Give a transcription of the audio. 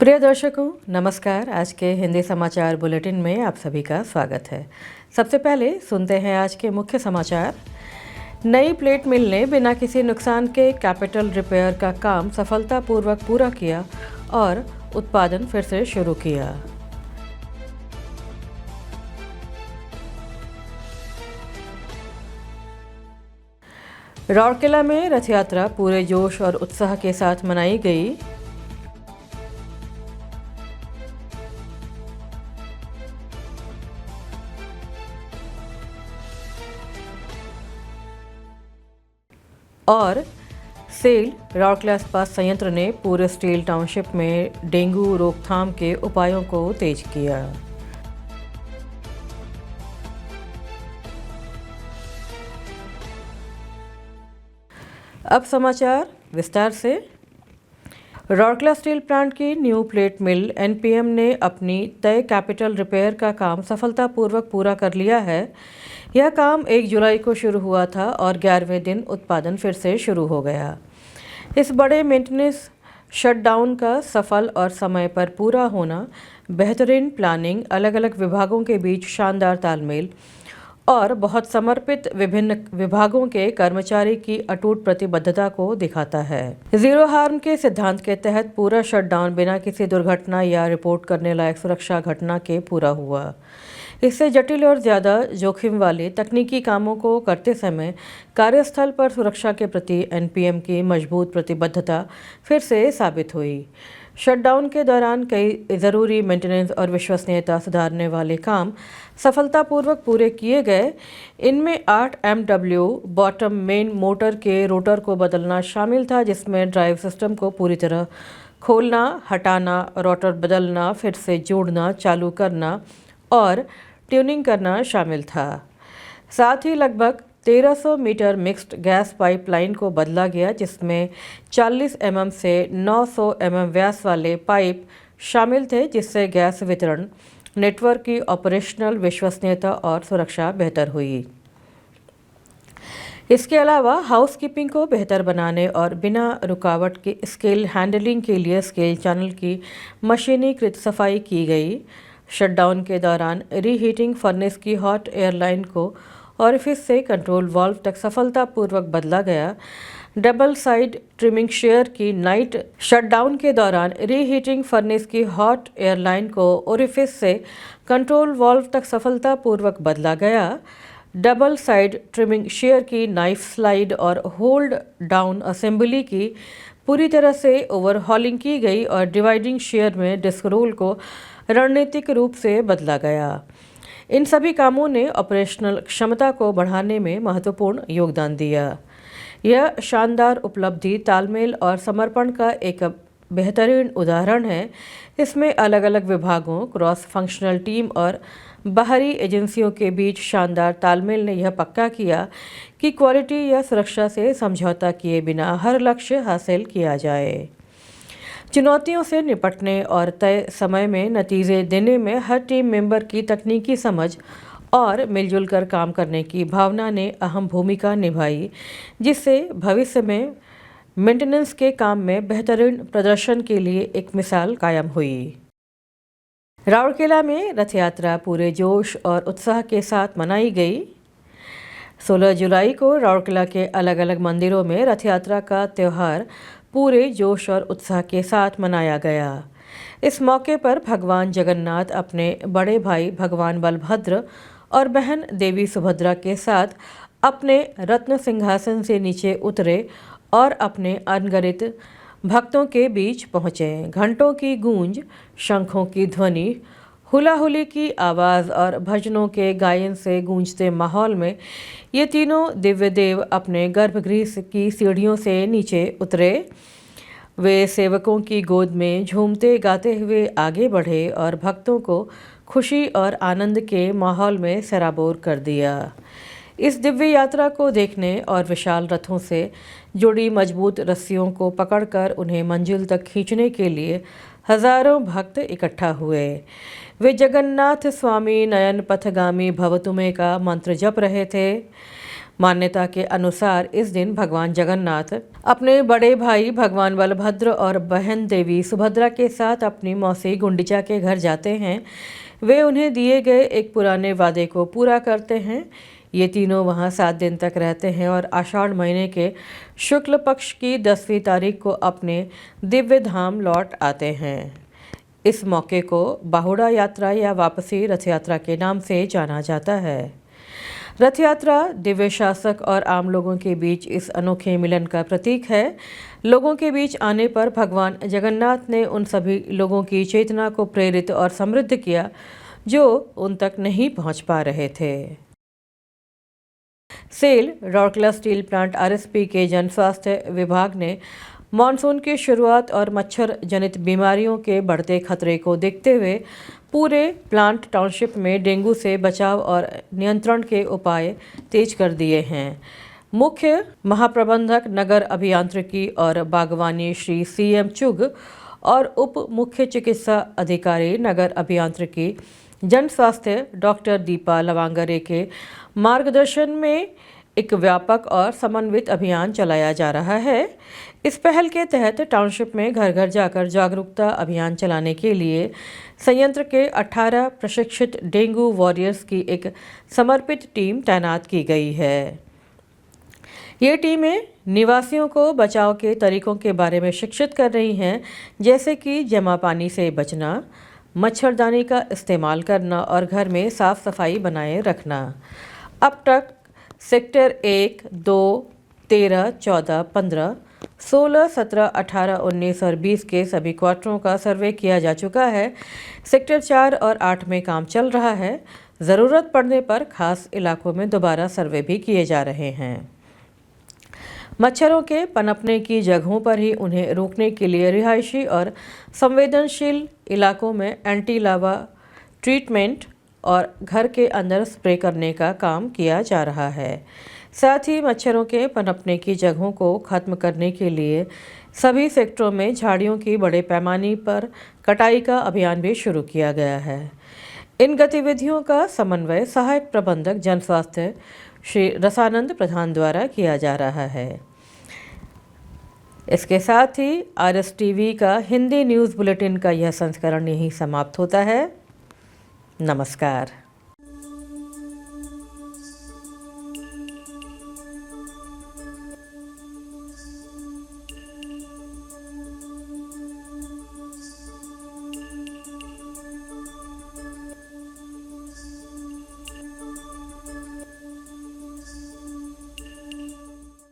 प्रिय दर्शकों, नमस्कार। आज के हिंदी समाचार बुलेटिन में आप सभी का स्वागत है। सबसे पहले सुनते हैं आज के मुख्य समाचार। नई प्लेट मिल ने बिना किसी नुकसान के कैपिटल रिपेयर का काम सफलतापूर्वक पूरा किया और उत्पादन फिर से शुरू किया। राउरकेला में रथ यात्रा पूरे जोश और उत्साह के साथ मनाई गई। और सेल राउरकेला इस्पात संयंत्र ने पूरे स्टील टाउनशिप में डेंगू रोकथाम के उपायों को तेज किया। अब समाचार विस्तार से। राउरकेला स्टील प्लांट की न्यू प्लेट मिल एनपीएम ने अपनी तय कैपिटल रिपेयर का काम सफलतापूर्वक पूरा कर लिया है। यह काम 1 जुलाई को शुरू हुआ था और 11वें दिन उत्पादन फिर से शुरू हो गया। इस बड़े मेंटेनेंस शटडाउन का सफल और समय पर पूरा होना, बेहतरीन प्लानिंग, अलग अलग विभागों के बीच शानदार तालमेल और बहुत समर्पित विभिन्न विभागों के कर्मचारी की अटूट प्रतिबद्धता को दिखाता है। जीरो हार्म के सिद्धांत के तहत पूरा शटडाउन बिना किसी दुर्घटना या रिपोर्ट करने लायक सुरक्षा घटना के पूरा हुआ। इससे जटिल और ज़्यादा जोखिम वाले तकनीकी कामों को करते समय कार्यस्थल पर सुरक्षा के प्रति एनपीएम की मजबूत प्रतिबद्धता फिर से साबित हुई। शटडाउन के दौरान कई ज़रूरी मेंटेनेंस और विश्वसनीयता सुधारने वाले काम सफलतापूर्वक पूरे किए गए। इनमें 8 MW बॉटम मेन मोटर के रोटर को बदलना शामिल था, जिसमें ड्राइव सिस्टम को पूरी तरह खोलना, हटाना, रोटर बदलना, फिर से जोड़ना, चालू करना और ट्यूनिंग करना शामिल था। साथ ही लगभग 1300 मीटर मिक्स्ड गैस पाइपलाइन को बदला गया, जिसमें 40 mm से 900 mm व्यास वाले पाइप शामिल थे, जिससे गैस वितरण नेटवर्क की ऑपरेशनल विश्वसनीयता और सुरक्षा बेहतर हुई। इसके अलावा हाउसकीपिंग को बेहतर बनाने और बिना रुकावट के स्केल हैंडलिंग के लिए स्केल चैनल की मशीनीकृत सफाई की गई। शटडाउन के दौरान रीहीटिंग फर्नेस की हॉट एयरलाइन को ऑरिफिस से कंट्रोल वाल्व तक सफलतापूर्वक बदला गया। डबल साइड ट्रिमिंग शेयर की नाइट शटडाउन के दौरान रीहीटिंग फर्नेस की हॉट एयरलाइन को ओरिफिस से कंट्रोल वाल्व तक सफलतापूर्वक बदला गया। डबल साइड ट्रिमिंग शेयर की नाइफ स्लाइड और होल्ड डाउन असेंबली की पूरी तरह से ओवरहॉलिंग की गई और डिवाइडिंग शेयर में डिस्क रोल को रणनीतिक रूप से बदला गया। इन सभी कामों ने ऑपरेशनल क्षमता को बढ़ाने में महत्वपूर्ण योगदान दिया। यह शानदार उपलब्धि तालमेल और समर्पण का एक बेहतरीन उदाहरण है। इसमें अलग अलग विभागों, क्रॉस फंक्शनल टीम और बाहरी एजेंसियों के बीच शानदार तालमेल ने यह पक्का किया कि क्वालिटी या सुरक्षा से समझौता किए बिना हर लक्ष्य हासिल किया जाए। चुनौतियों से निपटने और तय समय में नतीजे देने में हर टीम मेंबर की तकनीकी समझ और मिलजुल कर काम करने की भावना ने अहम भूमिका निभाई, जिससे भविष्य में मेंटेनेंस के काम में बेहतरीन प्रदर्शन के लिए एक मिसाल कायम हुई। राउरकेला में रथ यात्रा पूरे जोश और उत्साह के साथ मनाई गई। 16 जुलाई को राउरकेला के अलग अलग मंदिरों में रथ यात्रा का त्यौहार पूरे जोश और उत्साह के साथ मनाया गया। इस मौके पर भगवान जगन्नाथ अपने बड़े भाई भगवान बलभद्र और बहन देवी सुभद्रा के साथ अपने रत्न सिंहासन से नीचे उतरे और अपने अनगिनत भक्तों के बीच पहुँचे। घंटों की गूंज, शंखों की ध्वनि, हुलाहुली की आवाज़ और भजनों के गायन से गूंजते माहौल में ये तीनों दिव्य देव अपने गर्भगृह की सीढ़ियों से नीचे उतरे। वे सेवकों की गोद में झूमते गाते हुए आगे बढ़े और भक्तों को खुशी और आनंद के माहौल में सराबोर कर दिया। इस दिव्य यात्रा को देखने और विशाल रथों से जुड़ी मजबूत रस्सियों को पकड़कर उन्हें मंजिल तक खींचने के लिए हजारों भक्त इकट्ठा हुए। वे जगन्नाथ स्वामी नयन पथगामी भव तुम्हें का मंत्र जप रहे थे। मान्यता के अनुसार इस दिन भगवान जगन्नाथ अपने बड़े भाई भगवान बलभद्र और बहन देवी सुभद्रा के साथ अपनी मौसी गुंडिचा के घर जाते हैं। वे उन्हें दिए गए एक पुराने वादे को पूरा करते हैं। ये तीनों वहाँ 7 दिन तक रहते हैं और आषाढ़ महीने के शुक्ल पक्ष की 10वीं तारीख को अपने दिव्य धाम लौट आते हैं। इस मौके को बाहुड़ा यात्रा या वापसी रथ यात्रा के नाम से जाना जाता है। रथ यात्रा दिव्य शासक और आम लोगों के बीच इस अनोखे मिलन का प्रतीक है। लोगों के बीच आने पर भगवान जगन्नाथ ने उन सभी लोगों की चेतना को प्रेरित और समृद्ध किया जो उन तक नहीं पहुंच पा रहे थे। SAIL Rourkela steel plant RSP के जन स्वास्थ्य विभाग ने मानसून की शुरुआत और मच्छर जनित बीमारियों के बढ़ते खतरे को देखते हुए पूरे प्लांट टाउनशिप में डेंगू से बचाव और नियंत्रण के उपाय तेज कर दिए हैं। मुख्य महाप्रबंधक नगर अभियांत्रिकी और बागवानी श्री CM चुग और उप मुख्य चिकित्सा अधिकारी नगर अभियांत्रिकी जन स्वास्थ्य डॉक्टर दीपा लवांगरे के मार्गदर्शन में एक व्यापक और समन्वित अभियान चलाया जा रहा है। इस पहल के तहत टाउनशिप में घर घर जाकर जागरूकता अभियान चलाने के लिए संयंत्र के 18 प्रशिक्षित डेंगू वॉरियर्स की एक समर्पित टीम तैनात की गई है। ये टीमें निवासियों को बचाव के तरीकों के बारे में शिक्षित कर रही हैं, जैसे कि जमा पानी से बचना, मच्छरदानी का इस्तेमाल करना और घर में साफ सफाई बनाए रखना। अब तक सेक्टर 1, 2, 13, 14, 15, 16, 17, 18, 19 और 20 के सभी क्वार्टरों का सर्वे किया जा चुका है। सेक्टर 4 और 8 में काम चल रहा है। ज़रूरत पड़ने पर खास इलाकों में दोबारा सर्वे भी किए जा रहे हैं। मच्छरों के पनपने की जगहों पर ही उन्हें रोकने के लिए रिहायशी और संवेदनशील इलाकों में एंटी लार्वा ट्रीटमेंट और घर के अंदर स्प्रे करने का काम किया जा रहा है। साथ ही मच्छरों के पनपने की जगहों को खत्म करने के लिए सभी सेक्टरों में झाड़ियों की बड़े पैमाने पर कटाई का अभियान भी शुरू किया गया है। इन गतिविधियों का समन्वय सहायक प्रबंधक जन स्वास्थ्य श्री रसानंद प्रधान द्वारा किया जा रहा है। इसके साथ ही RSTV का हिंदी न्यूज़ बुलेटिन का यह संस्करण यहीं समाप्त होता है। नमस्कार।